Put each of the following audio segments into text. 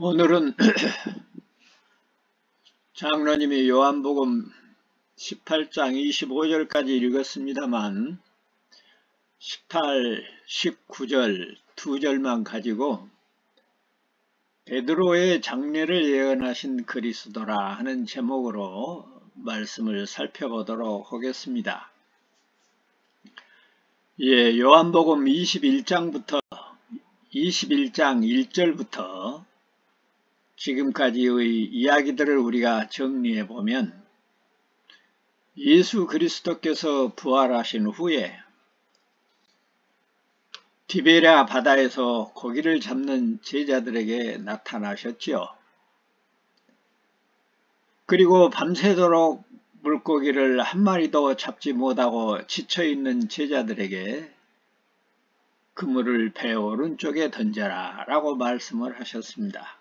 오늘은 장로님이 요한복음 18장 25절까지 읽었습니다만 18, 19절 두 절만 가지고 베드로의 장례를 예언하신 그리스도라 하는 제목으로 말씀을 살펴보도록 하겠습니다. 요한복음 21장 1절부터 지금까지의 이야기들을 우리가 정리해 보면 예수 그리스도께서 부활하신 후에 디베랴 바다에서 고기를 잡는 제자들에게 나타나셨지요. 그리고 밤새도록 물고기를 한 마리도 잡지 못하고 지쳐있는 제자들에게 그물을 배 오른쪽에 던져라 라고 말씀을 하셨습니다.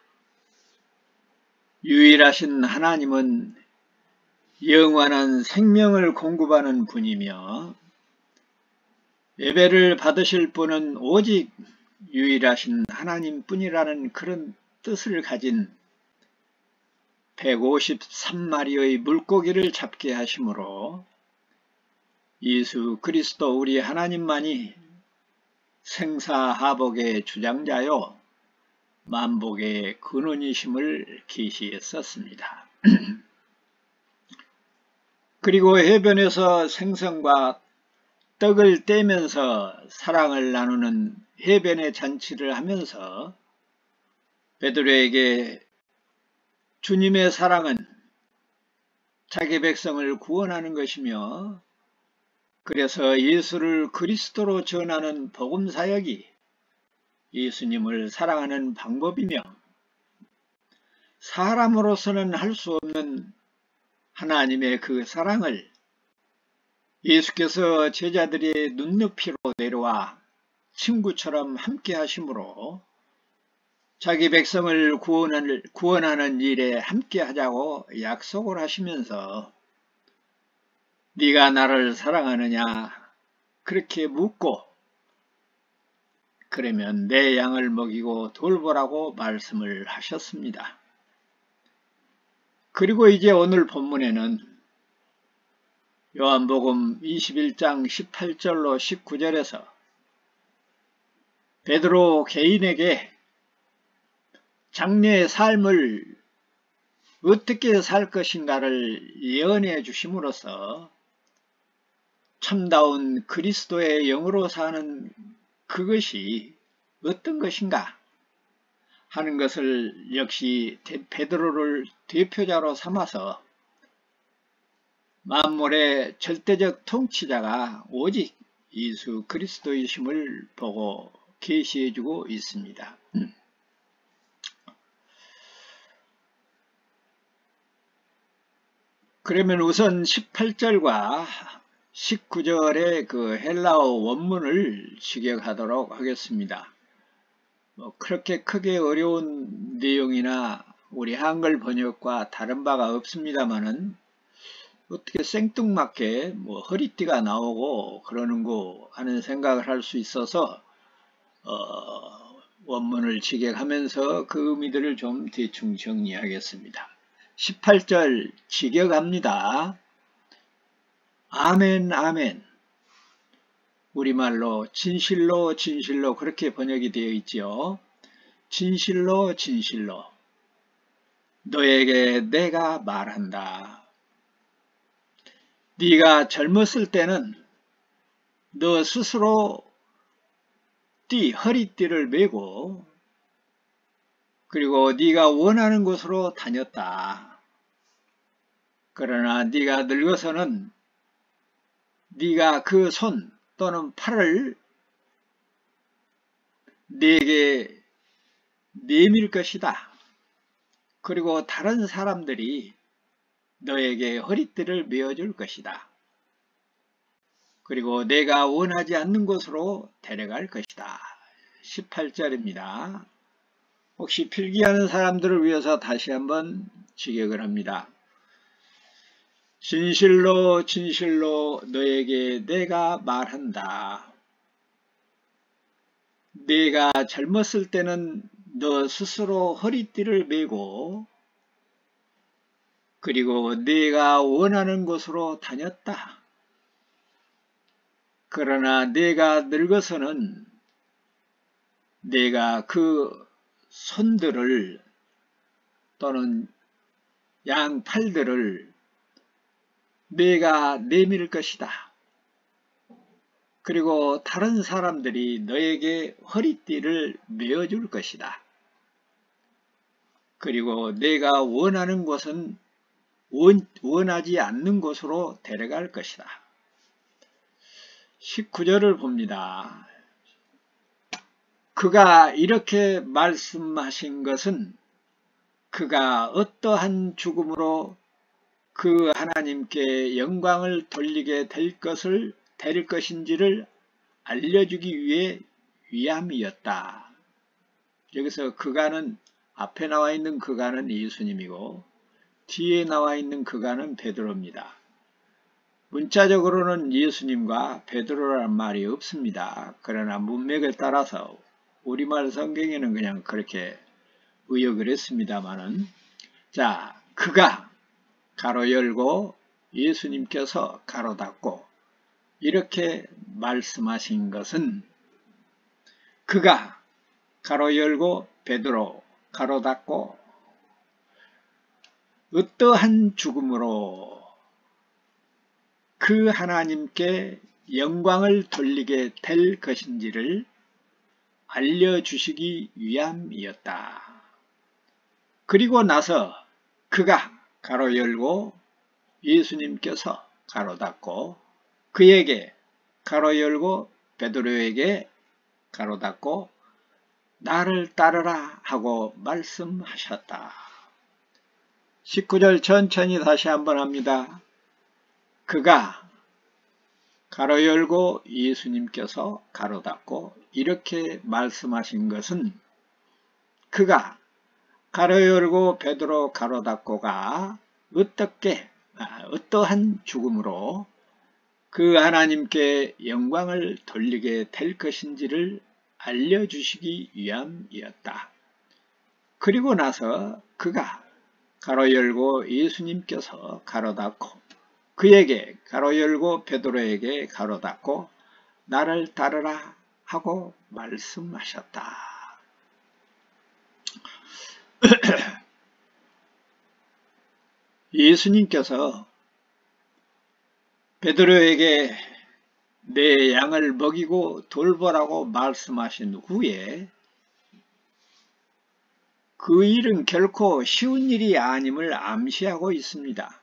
유일하신 하나님은 영원한 생명을 공급하는 분이며 예배를 받으실 분은 오직 유일하신 하나님뿐이라는 그런 뜻을 가진 153마리의 물고기를 잡게 하심으로 예수 그리스도 우리 하나님만이 생사하복의 주장자요 만복의 근원이심을 계시했었습니다. 그리고 해변에서 생선과 떡을 떼면서 사랑을 나누는 해변의 잔치를 하면서 베드로에게 주님의 사랑은 자기 백성을 구원하는 것이며 그래서 예수를 그리스도로 전하는 복음사역이 예수님을 사랑하는 방법이며 사람으로서는 할 수 없는 하나님의 그 사랑을 예수께서 제자들의 눈높이로 내려와 친구처럼 함께 하심으로 자기 백성을 구원하는 일에 함께 하자고 약속을 하시면서 네가 나를 사랑하느냐 그렇게 묻고 그러면 내 양을 먹이고 돌보라고 말씀을 하셨습니다. 그리고 이제 오늘 본문에는 요한복음 21장 18절로 19절에서 베드로 개인에게 장래의 삶을 어떻게 살 것인가를 예언해 주심으로써 참다운 그리스도의 영으로 사는 그것이 어떤 것인가 하는 것을 역시 베드로를 대표자로 삼아서 만물의 절대적 통치자가 오직 예수 그리스도이심을 보고 계시해주고 있습니다. 그러면 우선 18절과 19절의 그 헬라어 원문을 직역하도록 하겠습니다. 그렇게 크게 어려운 내용이나 우리 한글 번역과 다른 바가 없습니다만은 어떻게 생뚱맞게 허리띠가 나오고 그러는 거 하는 생각을 할 수 있어서 원문을 직역하면서 그 의미들을 좀 대충 정리하겠습니다. 18절 직역합니다. 아멘 아멘. 우리말로 진실로 진실로 그렇게 번역이 되어 있지요. 진실로 진실로 너에게 내가 말한다. 네가 젊었을 때는 너 스스로 허리띠를 메고 그리고 네가 원하는 곳으로 다녔다. 그러나 네가 늙어서는 네가 그 손 또는 팔을 내게 내밀 것이다. 그리고 다른 사람들이 너에게 허리띠를 메어줄 것이다. 그리고 내가 원하지 않는 곳으로 데려갈 것이다. 18절입니다. 혹시 필기하는 사람들을 위해서 다시 한번 직역을 합니다. 진실로 진실로 너에게 내가 말한다. 네가 젊었을 때는 너 스스로 허리띠를 메고 그리고 네가 원하는 곳으로 다녔다. 그러나 네가 늙어서는 네가 그 손들을 또는 양팔들을 네가 내밀 것이다. 그리고 다른 사람들이 너에게 허리띠를 메어줄 것이다. 그리고 내가 원하는 곳은 원하지 않는 곳으로 데려갈 것이다. 19절을 봅니다. 그가 이렇게 말씀하신 것은 그가 어떠한 죽음으로 그 하나님께 영광을 돌리게 될 것인지를 알려주기 위함이었다. 여기서 그가는 앞에 나와 있는 그가는 예수님이고 뒤에 나와 있는 그가는 베드로입니다. 문자적으로는 예수님과 베드로란 말이 없습니다. 그러나 문맥을 따라서 우리말 성경에는 그냥 그렇게 의역을 했습니다마는, 자, 그가 가로 열고 예수님께서 가로 닫고 이렇게 말씀하신 것은 그가 가로 열고 베드로 가로 닫고 어떠한 죽음으로 그 하나님께 영광을 돌리게 될 것인지를 알려주시기 위함이었다. 그리고 나서 그가 가로 열고 예수님께서 가로 닫고 그에게 가로 열고 베드로에게 가로 닫고 나를 따르라 하고 말씀하셨다. 19절 천천히 다시 한번 합니다. 그가 가로 열고 예수님께서 가로 닫고 이렇게 말씀하신 것은 그가 가로 열고 베드로 가로 닫고가 어떠한 죽음으로 그 하나님께 영광을 돌리게 될 것인지를 알려주시기 위함이었다. 그리고 나서 그가 가로 열고 예수님께서 가로 닫고 그에게 가로 열고 베드로에게 가로 닫고 나를 따르라 하고 말씀하셨다. 예수님께서 베드로에게 내 양을 먹이고 돌보라고 말씀하신 후에 그 일은 결코 쉬운 일이 아님을 암시하고 있습니다.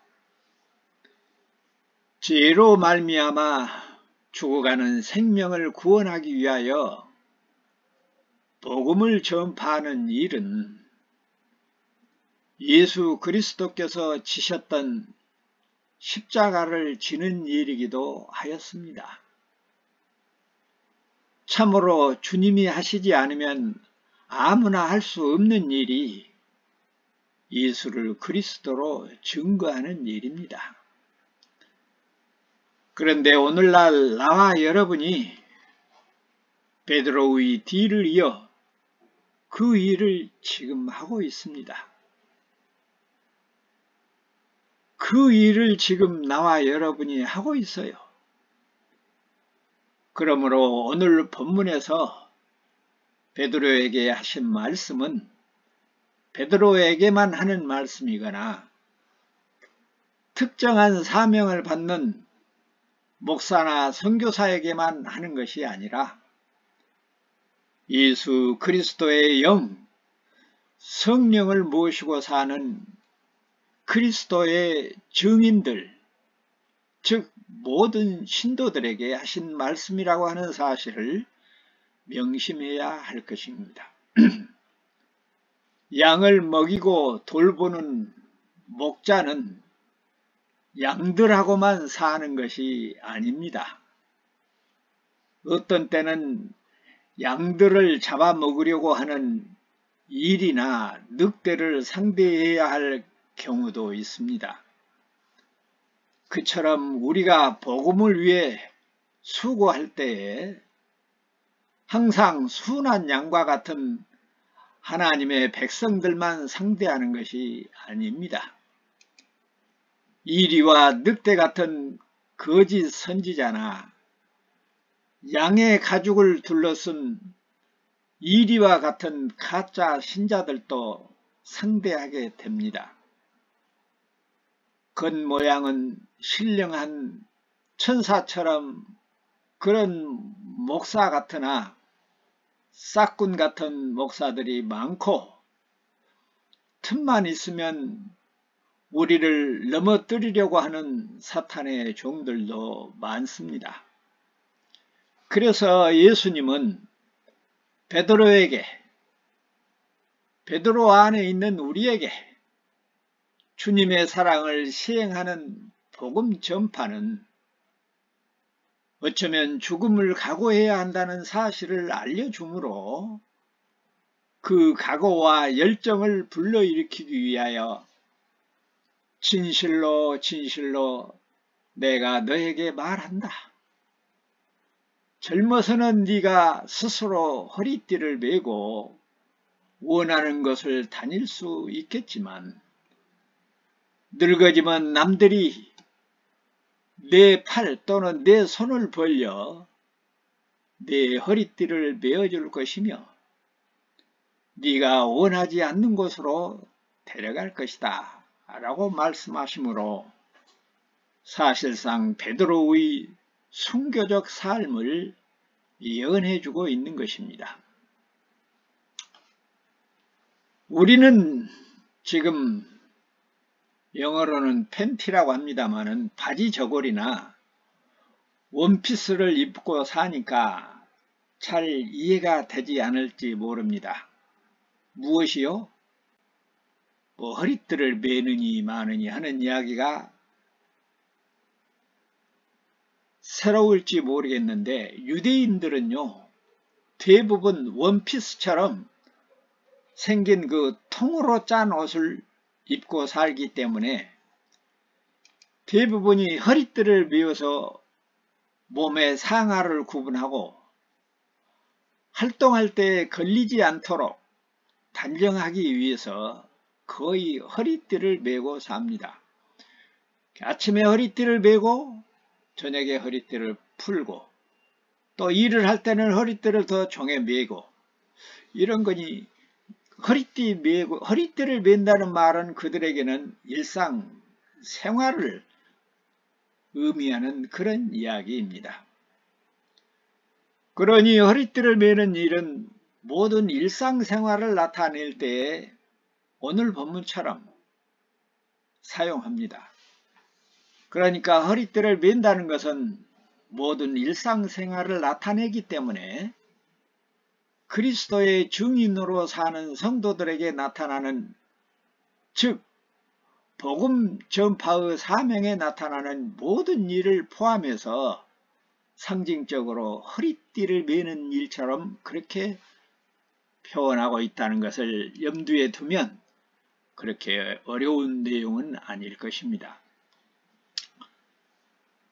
죄로 말미암아 죽어가는 생명을 구원하기 위하여 복음을 전파하는 일은 예수 그리스도께서 지셨던 십자가를 지는 일이기도 하였습니다. 참으로 주님이 하시지 않으면 아무나 할 수 없는 일이 예수를 그리스도로 증거하는 일입니다. 그런데 오늘날 나와 여러분이 베드로의 뒤를 이어 그 일을 지금 하고 있습니다. 그 일을 지금 나와 여러분이 하고 있어요. 그러므로 오늘 본문에서 베드로에게 하신 말씀은 베드로에게만 하는 말씀이거나 특정한 사명을 받는 목사나 선교사에게만 하는 것이 아니라 예수 그리스도의 영, 성령을 모시고 사는 그리스도의 증인들, 즉 모든 신도들에게 하신 말씀이라고 하는 사실을 명심해야 할 것입니다. 양을 먹이고 돌보는 목자는 양들하고만 사는 것이 아닙니다. 어떤 때는 양들을 잡아먹으려고 하는 일이나 늑대를 상대해야 할 경우도 있습니다. 그처럼 우리가 복음을 위해 수고할 때에 항상 순한 양과 같은 하나님의 백성들만 상대하는 것이 아닙니다. 이리와 늑대 같은 거짓 선지자나 양의 가죽을 둘러쓴 이리와 같은 가짜 신자들도 상대하게 됩니다. 겉모양은 신령한 천사처럼 그런 목사 같으나 싹군 같은 목사들이 많고, 틈만 있으면 우리를 넘어뜨리려고 하는 사탄의 종들도 많습니다. 그래서 예수님은 베드로에게, 베드로 안에 있는 우리에게 주님의 사랑을 시행하는 복음 전파는 어쩌면 죽음을 각오해야 한다는 사실을 알려주므로 그 각오와 열정을 불러일으키기 위하여 진실로 진실로 내가 너에게 말한다. 젊어서는 네가 스스로 허리띠를 메고 원하는 것을 다닐 수 있겠지만 늙어지면 남들이 내 팔 또는 내 손을 벌려 내 허리띠를 메어줄 것이며 네가 원하지 않는 곳으로 데려갈 것이다 라고 말씀하시므로 사실상 베드로의 순교적 삶을 예언해주고 있는 것입니다. 우리는 지금 영어로는 팬티라고 합니다마는 바지 저고리나 원피스를 입고 사니까 잘 이해가 되지 않을지 모릅니다. 무엇이요? 허리띠를 매느니 마느니 하는 이야기가 새로울지 모르겠는데, 유대인들은요 대부분 원피스처럼 생긴 그 통으로 짠 옷을 입고 살기 때문에 대부분이 허리띠를 메어서 몸의 상하를 구분하고 활동할 때 걸리지 않도록 단정하기 위해서 거의 허리띠를 메고 삽니다. 아침에 허리띠를 메고 저녁에 허리띠를 풀고 또 일을 할 때는 허리띠를 더 종에 메고, 이런 거니 허리띠를 맨다는 말은 그들에게는 일상 생활을 의미하는 그런 이야기입니다. 그러니 허리띠를 매는 일은 모든 일상생활을 나타낼 때에 오늘 본문처럼 사용합니다. 그러니까 허리띠를 맨다는 것은 모든 일상생활을 나타내기 때문에 그리스도의 증인으로 사는 성도들에게 나타나는, 즉 복음 전파의 사명에 나타나는 모든 일을 포함해서 상징적으로 허리띠를 매는 일처럼 그렇게 표현하고 있다는 것을 염두에 두면 그렇게 어려운 내용은 아닐 것입니다.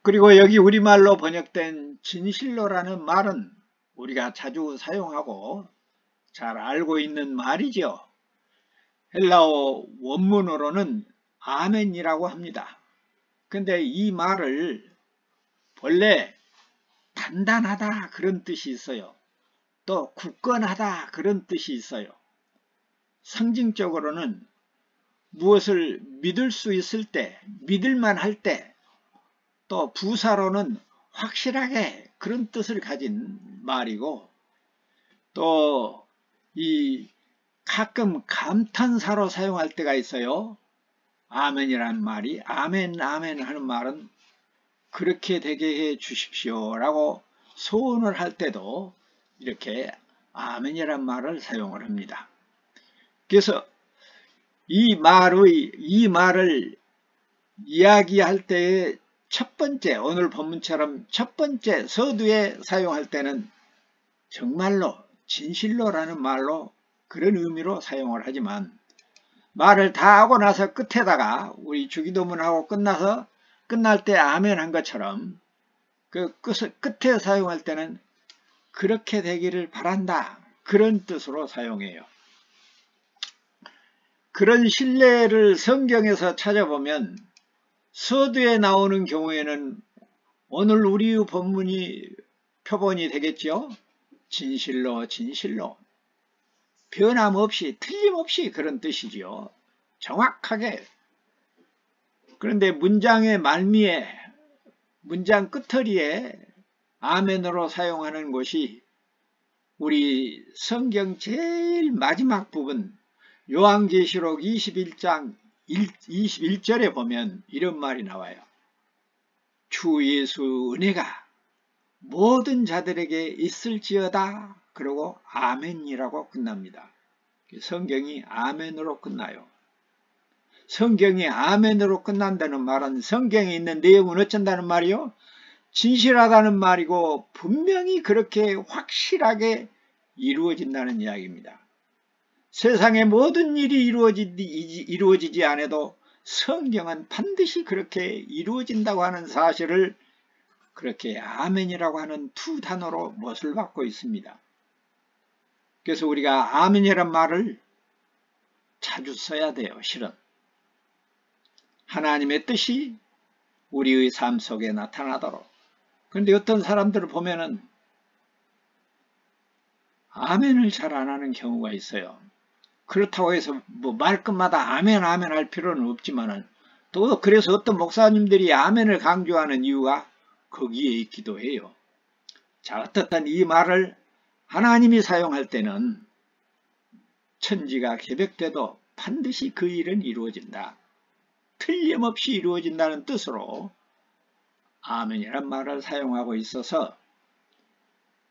그리고 여기 우리말로 번역된 진실로라는 말은 우리가 자주 사용하고 잘 알고 있는 말이죠. 헬라어 원문으로는 아멘이라고 합니다. 근데 이 말을 본래 단단하다 그런 뜻이 있어요. 또 굳건하다 그런 뜻이 있어요. 상징적으로는 무엇을 믿을 수 있을 때, 믿을만 할 때, 또 부사로는 확실하게 그런 뜻을 가진 말이고, 또 가끔 감탄사로 사용할 때가 있어요. 아멘이라는 말이, 아멘 아멘 하는 말은 그렇게 되게 해 주십시오 라고 소원을 할 때도 이렇게 아멘이라는 말을 사용을 합니다. 그래서 이 말을 이야기할 때의 첫 번째, 오늘 본문처럼 첫 번째 서두에 사용할 때는 정말로 진실로라는 말로 그런 의미로 사용을 하지만, 말을 다 하고 나서 끝에다가 우리 주기도문하고 끝날 때 아멘 한 것처럼 그 끝에 사용할 때는 그렇게 되기를 바란다 그런 뜻으로 사용해요. 그런 신뢰를 성경에서 찾아보면 서두에 나오는 경우에는 오늘 우리의 본문이 표본이 되겠죠. 진실로 진실로 변함없이 틀림없이 그런 뜻이지요. 정확하게. 그런데 문장의 말미에 문장 끝허리에 아멘으로 사용하는 것이 우리 성경 제일 마지막 부분 요한계시록 21장 21절에 보면 이런 말이 나와요. 주 예수 은혜가 모든 자들에게 있을지어다. 그리고 아멘이라고 끝납니다. 성경이 아멘으로 끝나요. 성경이 아멘으로 끝난다는 말은 성경에 있는 내용은 어쩐다는 말이요? 진실하다는 말이고 분명히 그렇게 확실하게 이루어진다는 이야기입니다. 세상의 모든 일이 이루어지지 않아도 성경은 반드시 그렇게 이루어진다고 하는 사실을 그렇게 아멘이라고 하는 두 단어로 못을 받고 있습니다. 그래서 우리가 아멘이란 말을 자주 써야 돼요. 실은 하나님의 뜻이 우리의 삶 속에 나타나도록. 그런데 어떤 사람들을 보면은 아멘을 잘 안 하는 경우가 있어요. 그렇다고 해서 뭐 말끝마다 아멘 아멘 할 필요는 없지만은 또 그래서 어떤 목사님들이 아멘을 강조하는 이유가 거기에 있기도 해요. 자, 어떻든 이 말을 하나님이 사용할 때는 천지가 개벽돼도 반드시 그 일은 이루어진다. 틀림없이 이루어진다는 뜻으로 아멘이란 말을 사용하고 있어서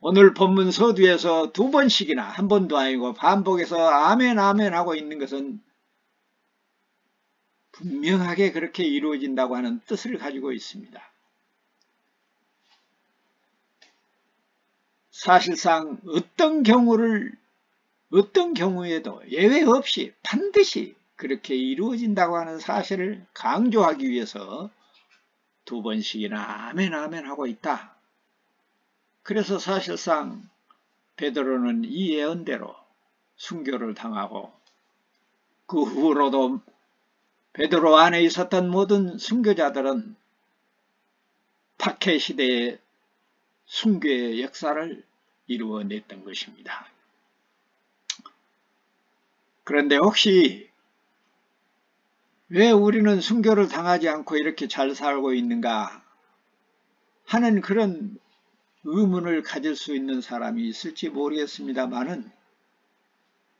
오늘 본문 서두에서 두 번씩이나 한 번도 아니고 반복해서 아멘 아멘 하고 있는 것은 분명하게 그렇게 이루어진다고 하는 뜻을 가지고 있습니다. 사실상 어떤 경우에도 예외 없이 반드시 그렇게 이루어진다고 하는 사실을 강조하기 위해서 두 번씩이나 아멘 아멘 하고 있다. 그래서 사실상 베드로는 이 예언대로 순교를 당하고 그 후로도 베드로 안에 있었던 모든 순교자들은 박해 시대의 순교의 역사를 이루어냈던 것입니다. 그런데 혹시 왜 우리는 순교를 당하지 않고 이렇게 잘 살고 있는가 하는 그런 의문을 가질 수 있는 사람이 있을지 모르겠습니다만은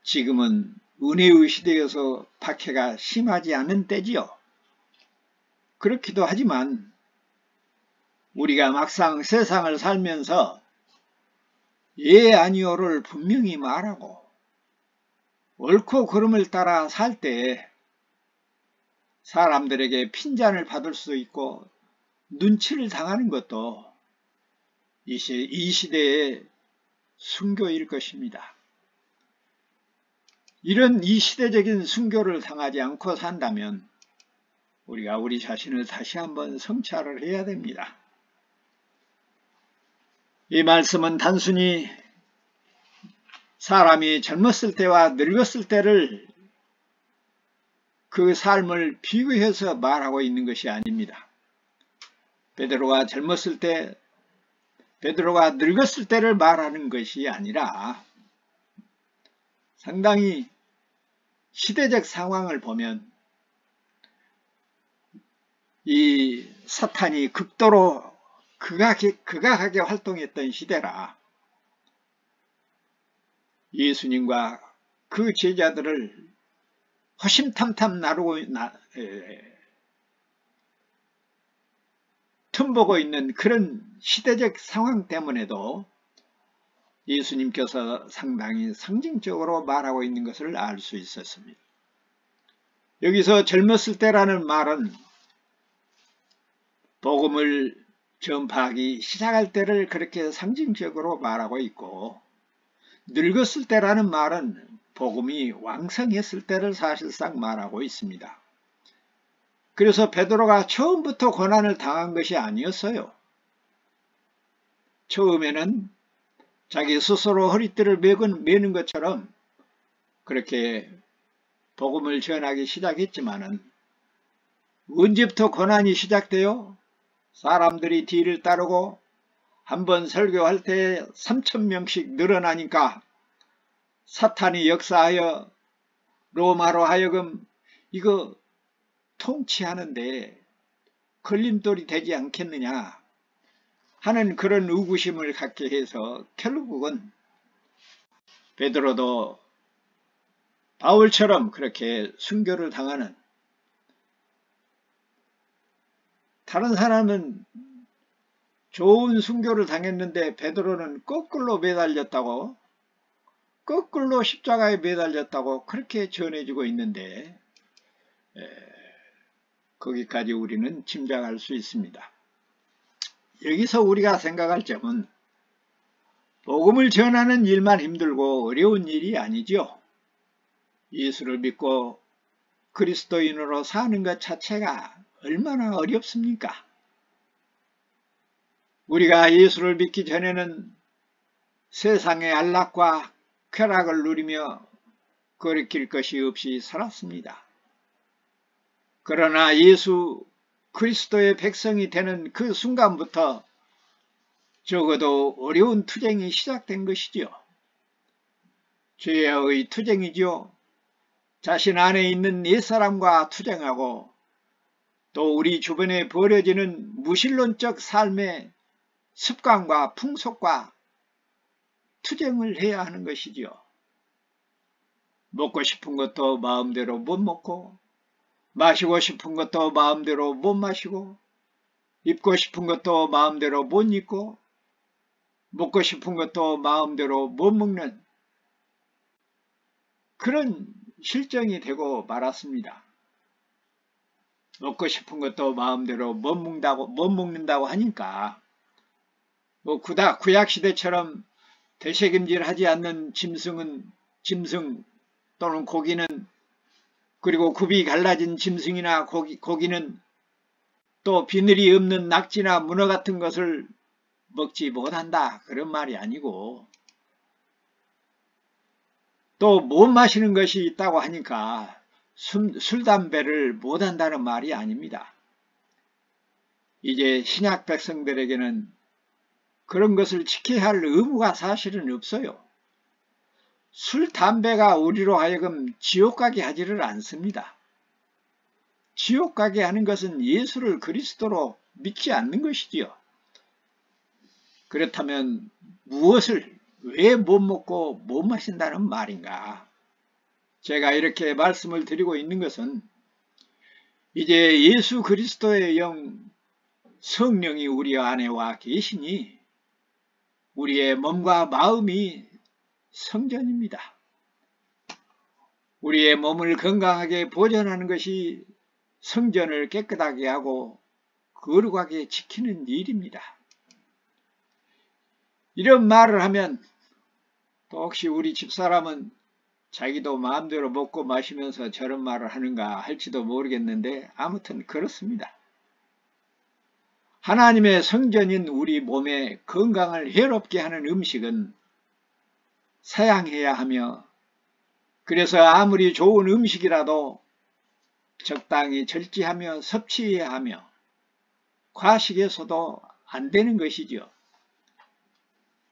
지금은 은혜의 시대여서 박해가 심하지 않은 때지요. 그렇기도 하지만 우리가 막상 세상을 살면서 예 아니오를 분명히 말하고 옳고 그름을 따라 살 때 사람들에게 핀잔을 받을 수 있고 눈치를 당하는 것도 이 시대의 순교일 것입니다. 이런 이 시대적인 순교를 당하지 않고 산다면 우리가 우리 자신을 다시 한번 성찰을 해야 됩니다. 이 말씀은 단순히 사람이 젊었을 때와 늙었을 때를 그 삶을 비교해서 말하고 있는 것이 아닙니다. 베드로가 젊었을 때, 베드로가 늙었을 때를 말하는 것이 아니라 상당히 시대적 상황을 보면 이 사탄이 극도로 극악하게 활동했던 시대라 예수님과 그 제자들을 호심탐탐 나르고 틈보고 있는 그런 시대적 상황 때문에도 예수님께서 상당히 상징적으로 말하고 있는 것을 알 수 있었습니다. 여기서 젊었을 때라는 말은 복음을 전파하기 시작할 때를 그렇게 상징적으로 말하고 있고 늙었을 때라는 말은 복음이 왕성했을 때를 사실상 말하고 있습니다. 그래서 베드로가 처음부터 고난을 당한 것이 아니었어요. 처음에는 자기 스스로 허리띠를 매는 것처럼 그렇게 복음을 전하기 시작했지만은 언제부터 고난이 시작돼요? 사람들이 뒤를 따르고 한번 설교할 때 3,000명씩 늘어나니까 사탄이 역사하여 로마로 하여금 이거 통치하는데 걸림돌이 되지 않겠느냐 하는 그런 의구심을 갖게 해서 결국은 베드로도 바울처럼 그렇게 순교를 당하는, 다른 사람은 좋은 순교를 당했는데 베드로는 거꾸로 매달렸다고, 거꾸로 십자가에 매달렸다고 그렇게 전해지고 있는데 거기까지 우리는 짐작할 수 있습니다. 여기서 우리가 생각할 점은 복음을 전하는 일만 힘들고 어려운 일이 아니죠. 예수를 믿고 그리스도인으로 사는 것 자체가 얼마나 어렵습니까? 우리가 예수를 믿기 전에는 세상의 안락과 쾌락을 누리며 거리낄 것이 없이 살았습니다. 그러나 예수 그리스도의 백성이 되는 그 순간부터 적어도 어려운 투쟁이 시작된 것이지요. 죄의 투쟁이지요. 자신 안에 있는 옛사람과 투쟁하고 또 우리 주변에 벌어지는 무신론적 삶의 습관과 풍속과 투쟁을 해야 하는 것이지요. 먹고 싶은 것도 마음대로 못 먹고, 마시고 싶은 것도 마음대로 못 마시고, 입고 싶은 것도 마음대로 못 입고, 먹고 싶은 것도 마음대로 못 먹는 그런 실정이 되고 말았습니다. 먹고 싶은 것도 마음대로 못 먹는다고 하니까 구약시대처럼 되새김질하지 않는 짐승 또는 고기는, 그리고 굽이 갈라진 짐승이나 고기는 또 비늘이 없는 낙지나 문어 같은 것을 먹지 못한다 그런 말이 아니고, 또 못 마시는 것이 있다고 하니까 술, 담배를 못한다는 말이 아닙니다. 이제 신약 백성들에게는 그런 것을 지켜야 할 의무가 사실은 없어요. 술, 담배가 우리로 하여금 지옥 가게 하지를 않습니다. 지옥 가게 하는 것은 예수를 그리스도로 믿지 않는 것이지요. 그렇다면 무엇을 왜 못 먹고 못 마신다는 말인가? 제가 이렇게 말씀을 드리고 있는 것은 이제 예수 그리스도의 영 성령이 우리 안에 와 계시니 우리의 몸과 마음이 성전입니다. 우리의 몸을 건강하게 보존하는 것이 성전을 깨끗하게 하고 거룩하게 지키는 일입니다. 이런 말을 하면 또 혹시 우리 집사람은 자기도 마음대로 먹고 마시면서 저런 말을 하는가 할지도 모르겠는데 아무튼 그렇습니다. 하나님의 성전인 우리 몸의 건강을 해롭게 하는 음식은 사양해야 하며, 그래서 아무리 좋은 음식이라도 적당히 절제하며 섭취해야 하며 과식해서도 안 되는 것이죠.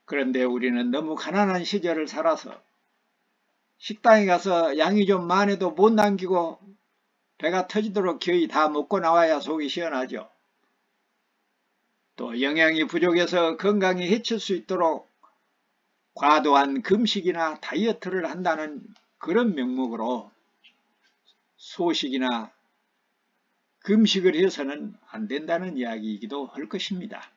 그런데 우리는 너무 가난한 시절을 살아서 식당에 가서 양이 좀 많아도 못 남기고 배가 터지도록 거의 다 먹고 나와야 속이 시원하죠. 또 영양이 부족해서 건강이 해칠 수 있도록 과도한 금식이나 다이어트를 한다는 그런 명목으로 소식이나 금식을 해서는 안 된다는 이야기이기도 할 것입니다.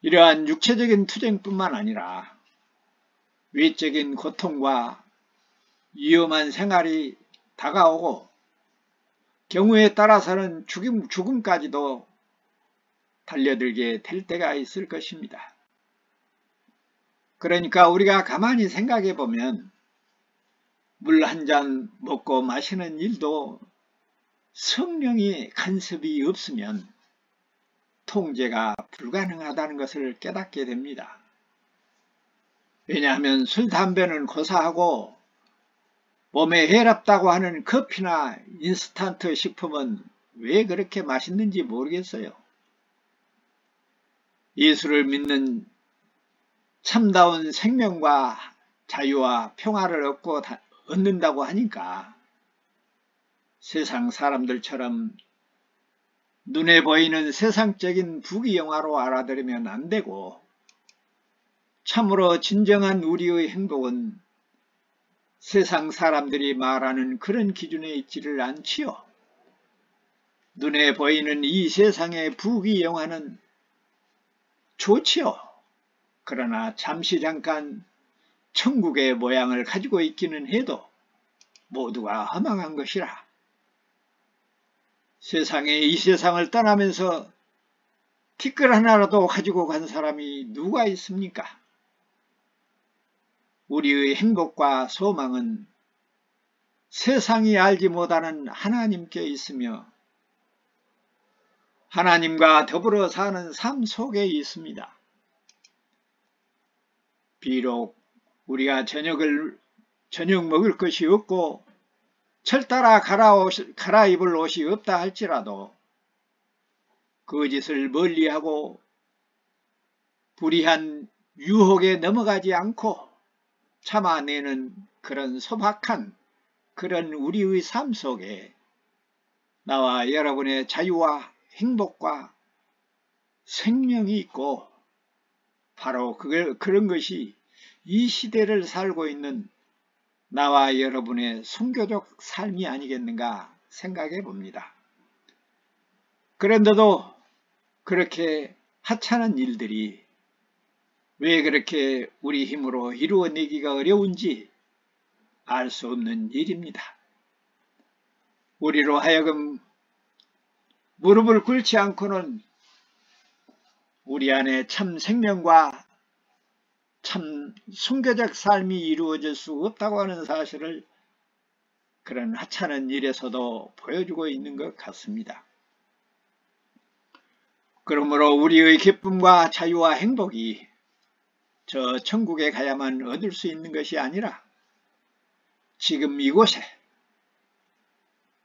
이러한 육체적인 투쟁뿐만 아니라 외적인 고통과 위험한 생활이 다가오고 경우에 따라서는 죽음까지도 달려들게 될 때가 있을 것입니다. 그러니까 우리가 가만히 생각해 보면 물 한 잔 먹고 마시는 일도 성령의 간섭이 없으면 통제가 불가능하다는 것을 깨닫게 됩니다. 왜냐하면 술, 담배는 고사하고 몸에 해롭다고 하는 커피나 인스턴트 식품은 왜 그렇게 맛있는지 모르겠어요. 예수를 믿는 참다운 생명과 자유와 평화를 얻는다고 하니까 세상 사람들처럼 눈에 보이는 세상적인 부귀영화로 알아들으면 안 되고, 참으로 진정한 우리의 행복은 세상 사람들이 말하는 그런 기준에 있지를 않지요. 눈에 보이는 이 세상의 부귀영화는 좋지요. 그러나 잠시 잠깐 천국의 모양을 가지고 있기는 해도 모두가 허망한 것이라. 이 세상을 떠나면서 티끌 하나라도 가지고 간 사람이 누가 있습니까? 우리의 행복과 소망은 세상이 알지 못하는 하나님께 있으며 하나님과 더불어 사는 삶 속에 있습니다. 비록 우리가 저녁 먹을 것이 없고 철따라 갈아입을 옷이 없다 할지라도 거짓을 멀리하고 불의한 유혹에 넘어가지 않고 참아내는 그런 소박한 그런 우리의 삶 속에 나와 여러분의 자유와 행복과 생명이 있고, 바로 그런 것이 이 시대를 살고 있는 나와 여러분의 순교적 삶이 아니겠는가 생각해 봅니다. 그런데도 그렇게 하찮은 일들이 왜 그렇게 우리 힘으로 이루어내기가 어려운지 알 수 없는 일입니다. 우리로 하여금 무릎을 꿇지 않고는 우리 안에 참 생명과 참 순교적 삶이 이루어질 수 없다고 하는 사실을 그런 하찮은 일에서도 보여주고 있는 것 같습니다. 그러므로 우리의 기쁨과 자유와 행복이 저 천국에 가야만 얻을 수 있는 것이 아니라 지금 이곳에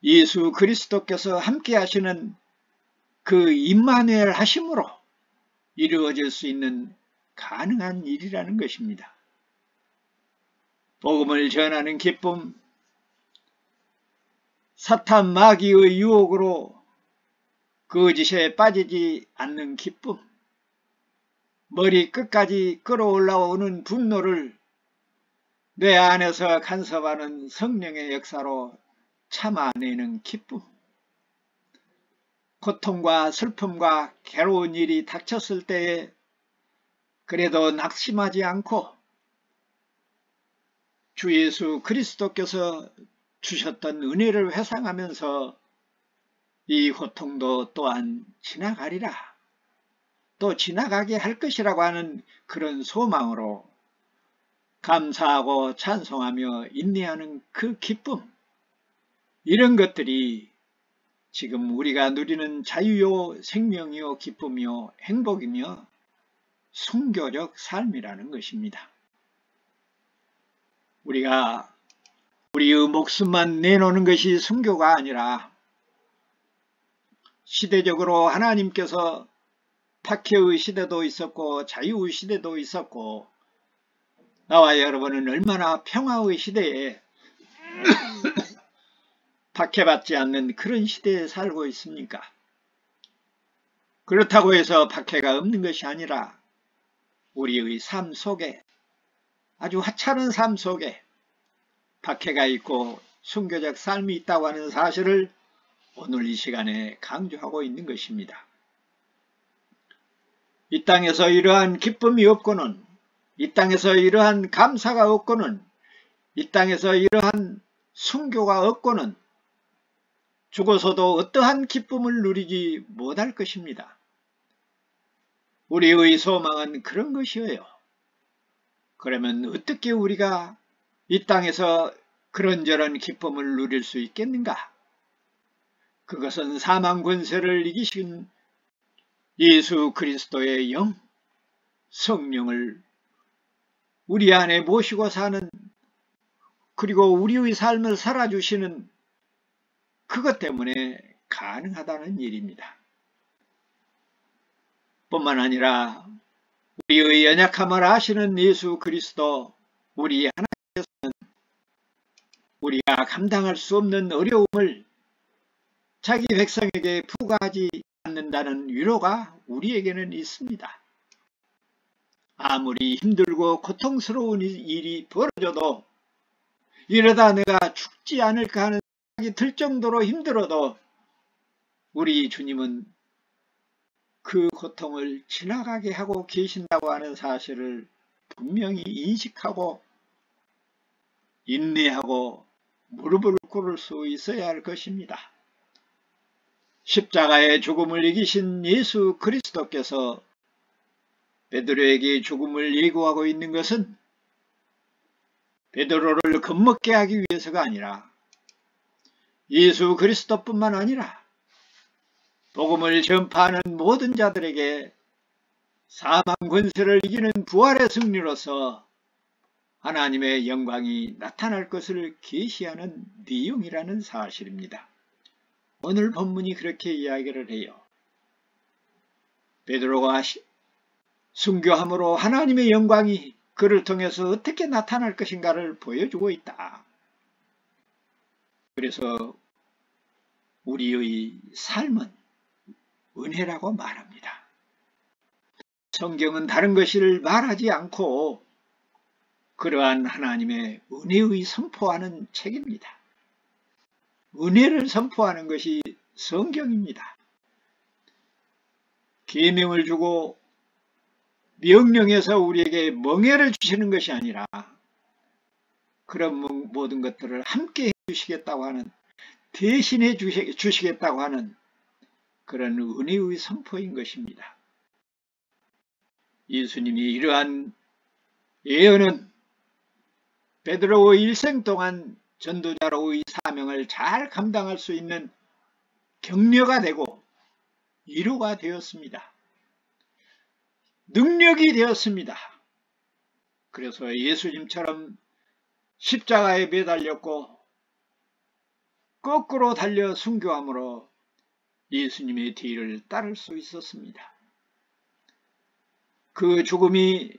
예수 그리스도께서 함께 하시는 그 임마누엘 하심으로 이루어질 수 있는 가능한 일이라는 것입니다. 복음을 전하는 기쁨, 사탄 마귀의 유혹으로 거짓에 빠지지 않는 기쁨, 머리 끝까지 끌어올라오는 분노를 내 안에서 간섭하는 성령의 역사로 참아내는 기쁨, 고통과 슬픔과 괴로운 일이 닥쳤을 때에 그래도 낙심하지 않고 주 예수 그리스도께서 주셨던 은혜를 회상하면서 이 고통도 또한 지나가리라, 또 지나가게 할 것이라고 하는 그런 소망으로 감사하고 찬송하며 인내하는 그 기쁨, 이런 것들이 지금 우리가 누리는 자유요 생명이요 기쁨이요 행복이며 순교적 삶이라는 것입니다. 우리가 우리의 목숨만 내놓는 것이 순교가 아니라 시대적으로 하나님께서 박해의 시대도 있었고 자유의 시대도 있었고 나와 여러분은 얼마나 평화의 시대에 박해받지 않는 그런 시대에 살고 있습니까? 그렇다고 해서 박해가 없는 것이 아니라 우리의 삶 속에, 아주 하찮은 삶 속에 박해가 있고 순교적 삶이 있다고 하는 사실을 오늘 이 시간에 강조하고 있는 것입니다. 이 땅에서 이러한 기쁨이 없고는, 이 땅에서 이러한 감사가 없고는, 이 땅에서 이러한 순교가 없고는 죽어서도 어떠한 기쁨을 누리지 못할 것입니다. 우리의 소망은 그런 것이에요. 그러면 어떻게 우리가 이 땅에서 그런저런 기쁨을 누릴 수 있겠는가? 그것은 사망 권세를 이기신 예수 그리스도의 영, 성령을 우리 안에 모시고 사는 그리고 우리의 삶을 살아주시는 그것 때문에 가능하다는 일입니다. 뿐만 아니라 우리의 연약함을 아시는 예수 그리스도, 우리 하나님께서는 우리가 감당할 수 없는 어려움을 자기 백성에게 부과하지 않는다는 위로가 우리에게는 있습니다. 아무리 힘들고 고통스러운 일이 벌어져도 이러다 내가 죽지 않을까 하는 생각이 들 정도로 힘들어도 우리 주님은 그 고통을 지나가게 하고 계신다고 하는 사실을 분명히 인식하고 인내하고 무릎을 꿇을 수 있어야 할 것입니다. 십자가의 죽음을 이기신 예수 그리스도께서 베드로에게 죽음을 예고하고 있는 것은 베드로를 겁먹게 하기 위해서가 아니라 예수 그리스도뿐만 아니라 복음을 전파하는 모든 자들에게 사망 권세를 이기는 부활의 승리로서 하나님의 영광이 나타날 것을 계시하는 내용이라는 사실입니다. 오늘 본문이 그렇게 이야기를 해요. 베드로가 순교함으로 하나님의 영광이 그를 통해서 어떻게 나타날 것인가를 보여주고 있다. 그래서 우리의 삶은 은혜라고 말합니다. 성경은 다른 것을 말하지 않고 그러한 하나님의 은혜의 선포하는 책입니다. 은혜를 선포하는 것이 성경입니다. 계명을 주고 명령해서 우리에게 멍에를 주시는 것이 아니라 그런 모든 것들을 함께 해주시겠다고 하는, 대신해 주시겠다고 하는 그런 은혜의 선포인 것입니다. 예수님이 이러한 예언은 베드로의 일생 동안 전도자로의 사명을 잘 감당할 수 있는 격려가 되고 위로가 되었습니다. 능력이 되었습니다. 그래서 예수님처럼 십자가에 매달렸고 거꾸로 달려 순교함으로 예수님의 뒤를 따를 수 있었습니다. 그 죽음이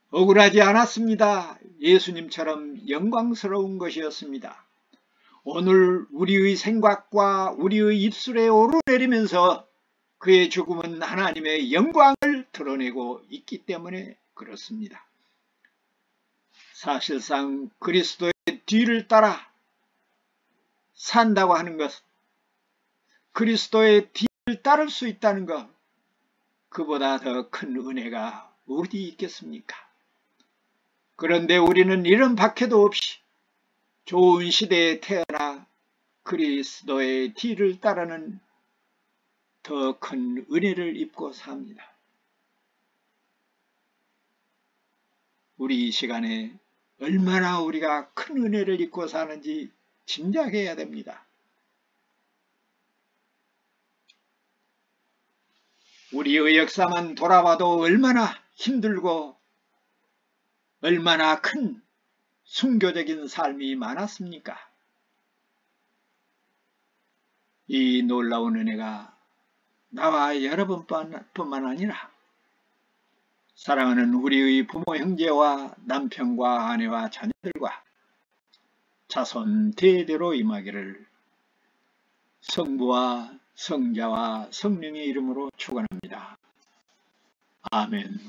억울하지 않았습니다. 예수님처럼 영광스러운 것이었습니다. 오늘 우리의 생각과 우리의 입술에 오르내리면서 그의 죽음은 하나님의 영광을 드러내고 있기 때문에 그렇습니다. 사실상 그리스도의 뒤를 따라 산다고 하는 것, 그리스도의 뒤를 따를 수 있다는 것, 그보다 더 큰 은혜가 어디 있겠습니까? 그런데 우리는 이런 박해도 없이 좋은 시대에 태어나 그리스도의 뒤를 따르는 더 큰 은혜를 입고 삽니다. 우리 이 시간에 얼마나 우리가 큰 은혜를 입고 사는지 짐작해야 됩니다. 우리의 역사만 돌아봐도 얼마나 힘들고 얼마나 큰 순교적인 삶이 많았습니까? 이 놀라운 은혜가 나와 여러분뿐만 아니라 사랑하는 우리의 부모 형제와 남편과 아내와 자녀들과 자손 대대로 임하기를 성부와 성자와 성령의 이름으로 축원합니다. 아멘.